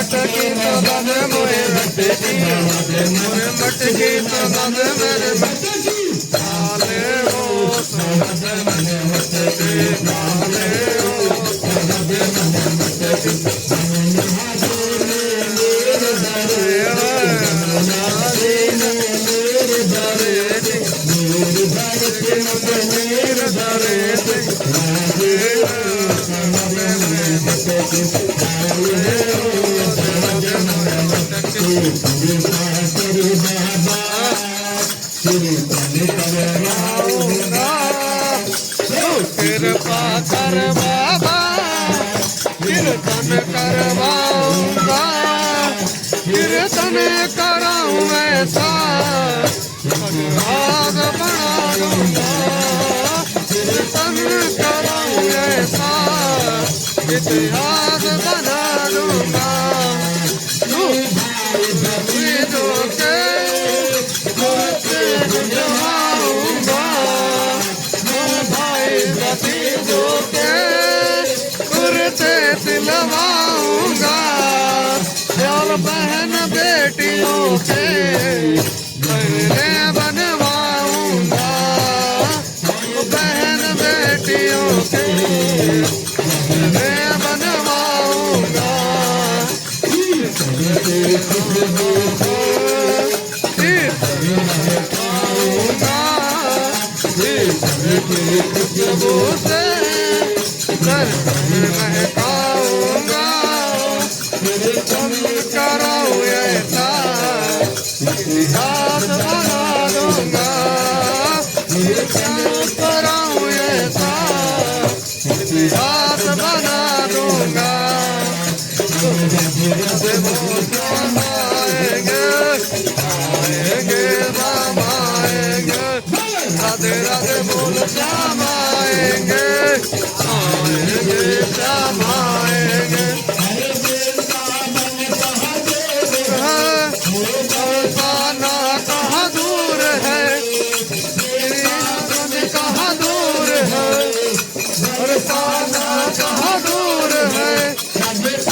मटकी तो दद मोए मटकी मोए मटकी तो दद मेरे मटकी काले हो दद मेरे मटकी काले हो दद मेरे मटकी कृपा कर बाबा कीर्तन करवाऊंगा कीर्तन कराऊं ऐसा राग बना दूंगा कीर्तन कराऊं ऐसा इतिहास बना दूंगा तू दिलवाऊंगा यार बहन बेटियों के पहले बनवाऊंगा बहन बेटियों के पहले बनवाऊंगा खुशबू से घर महकाऊंगा तुम कराओ ऐसा इतिहास बना दूंगा कराऊं ऐसा इतिहास बना दूंगा आएंगे आएंगे बाबा आएंगे राधे राधे बोल श्याम आएंगे आएंगे श्याम आएंगे बरसाना कहाँ दूर है कहाँ दूर है बरसाना कहाँ दूर है